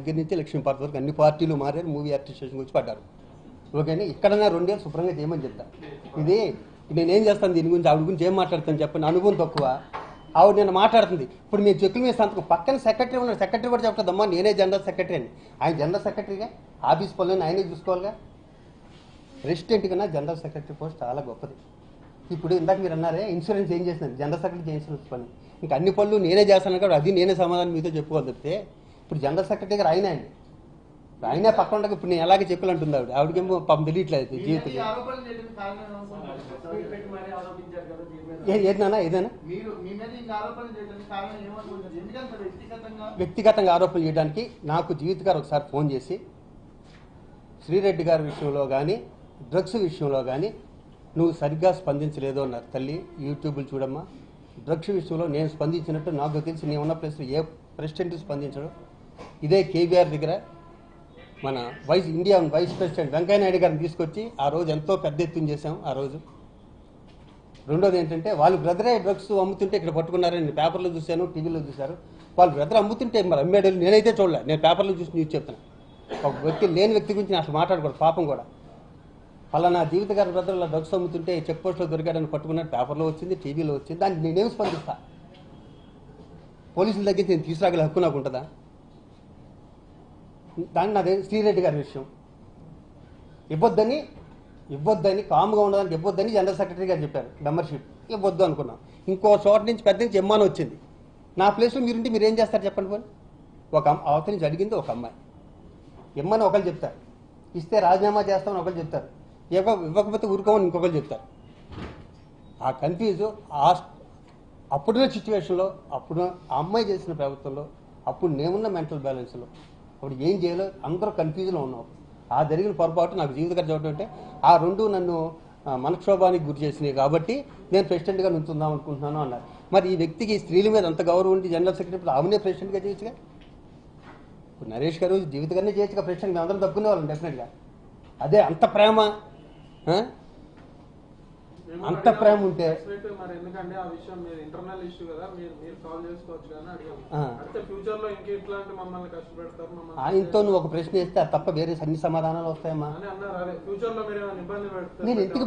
దగ్గర నుంచి లక్ష్మీపార్తి వరకు అన్ని పార్టీలు మారారు, మూవీ అడ్మినిస్ట్రేషన్ వచ్చి పడ్డారు. ఓకేనా, ఇక్కడన్నా 2 ఏళ్ళు శుభ్రంగా చేయమని చెప్తా. ఇది నేనేం చేస్తాను, దీని గురించి ఆవిడ గురించి ఏం మాట్లాడతాను చెప్పండి, అనుభవం తక్కువ. ఆవిడ నేను మాట్లాడుతుంది. ఇప్పుడు మీరు చెక్కుల మీద సంతకం, పక్కన సెక్రటరీ ఉన్నాడు, సెక్రటరీ కూడా చెప్తుందమ్మా నేనే జనరల్ సెక్రటరీ అని. ఆయన జనరల్ సెక్రటరీగా ఆఫీస్ పనులను ఆయనే చూసుకోవాలిగా. ప్రెసిడెంట్ కన్నా జనరల్ సెక్రటరీ పోస్ట్ చాలా గొప్పది. ఇప్పుడు ఇందాక మీరు అన్నారే ఇన్సూరెన్స్ ఏం చేసినారు, జనరల్ సెక్రటరీ ఇన్సూరెన్స్ పని, ఇంకా అన్ని పనులు నేనే చేస్తాను కాబట్టి అది నేనే సమాధానం మీతో చెప్పుకోవాలి తప్పితే. ఇప్పుడు జనరల్ సెక్రటరీ గారు ఆయనే అండి, ఆయనే పక్కన ఉండగా ఇప్పుడు నేను ఎలాగే చెప్పులంటుంది ఆవిడ. ఆవిడకేమో పాపం తెలియట్లేదు జీవితం. ఏదైనా వ్యక్తిగతంగా ఆరోపణలు చేయడానికి నాకు జీవిత గారు ఒకసారి ఫోన్ చేసి, శ్రీరెడ్డి గారి విషయంలో కానీ డ్రగ్స్ విషయంలో కానీ నువ్వు సరిగ్గా స్పందించలేదు అన్నారు. తల్లి యూట్యూబ్లు చూడమ్మా, డ్రగ్స్ విషయంలో నేను స్పందించినట్టు నాకు తెలిసి నేను ఉన్న ప్లేస్లో ఏ ప్రెసిడెంట్ స్పందించడు. ఇదే కేబీఆర్ దగ్గర మన ఇండియా వైస్ ప్రెసిడెంట్ వెంకయ్యనాయుడు గారిని తీసుకొచ్చి ఆ రోజు ఎంతో పెద్ద ఎత్తున చేశాం ఆ రోజు. రెండోది ఏంటంటే వాళ్ళు బ్రదరే డ్రగ్స్ అమ్ముతుంటే ఇక్కడ పట్టుకున్నారని నేను పేపర్లో చూశాను, టీవీలో చూశారు. వాళ్ళు బ్రదర్ అమ్ముతుంటే మరి అమ్మేడలు నేనైతే చూడలే, నేను పేపర్లో చూసి న్యూస్ చెప్తాను. ఒక వ్యక్తి లేని వ్యక్తి గురించి అసలు మాట్లాడకూడదు, పాపం కూడా. ఫలానా జీవిత గారి బ్రదర్లో డ్రగ్స్ అమ్ముతుంటే చెక్ పోస్ట్లో దొరికాడని పట్టుకున్నట్టు పేపర్లో వచ్చింది, టీవీలో వచ్చింది. దానికి నేనేం స్పందిస్తా? పోలీసుల దగ్గర నేను తీసుకురాగల హక్కు నాకు ఉంటుందా? దాన్ని నాదే. శ్రీరెడ్డి గారి విషయం ఇవ్వద్దని కామ్గా ఉండడానికి ఇవ్వద్దని జనరల్ సెక్రటరీ గారు చెప్పారు, మెంబర్షిప్ ఇవ్వద్దు అనుకున్నాం. ఇంకో చోట నుంచి పెద్ద నుంచి ఎమ్మాని వచ్చింది. నా ప్లేస్లో మీరుంటే మీరు ఏం చేస్తారు చెప్పండి. పోనీ ఒక అవతల నుంచి అడిగింది ఒక అమ్మాయి, ఇమ్మని ఒకరు చెప్తారు, ఇస్తే రాజీనామా చేస్తామని ఒకరు చెప్తారు, ఇవ్వకపోతే ఊరుకోమని ఇంకొకరు చెప్తారు. ఆ కన్ఫ్యూజు అప్పుడున్న సిచ్యువేషన్లో, అప్పుడు ఆ అమ్మాయి చేసిన ప్రభుత్వంలో, అప్పుడు నేనున్న మెంటల్ బ్యాలెన్స్లో అప్పుడు ఏం చేయాలో అందరూ కన్ఫ్యూజన్లో ఉన్నాం. ఆ జరిగిన పొరపాటు నాకు జీవిత గారు చెప్పడం అంటే ఆ రెండు నన్ను మనక్షోభానికి గురి చేసినాయి కాబట్టి నేను ప్రెసిడెంట్గా నుంచుందాం అనుకుంటున్నాను అన్నారు. మరి ఈ వ్యక్తికి స్త్రీల మీద అంత గౌరవం ఉండి జనరల్ సెక్రటరీ ఆమెనే ప్రెసిడెంట్గా చేయొచ్చుగా. ఇప్పుడు నరేష్ గారు జీవిత గారినే చేయొచ్చుగా ప్రెసిడెంట్, మేము అందరం తప్పుకునే వాళ్ళం డెఫినెట్గా. అదే అంత ప్రేమ, అంత ప్రేమ ఉంటే మరి ఎందుకంటే ఆ విషయం మీరు ఇంటర్నల్ ఇష్యూ కదా, మీరు సాల్వ్ చేసుకోవచ్చు కానీ అడిగాము. అంటే ఫ్యూచర్ లో ఇంకా ఇట్లాంటి మమ్మల్ని కష్టపెడతారు, ఆయనతో నువ్వు ఒక ప్రశ్న వేస్తే తప్ప వేరే అన్ని సమాధానాలు వస్తాయమ్మా. అని అన్నారు. అదే ఫ్యూచర్ లో మీరు ఇబ్బంది పెడతారు. నేను ఎందుకు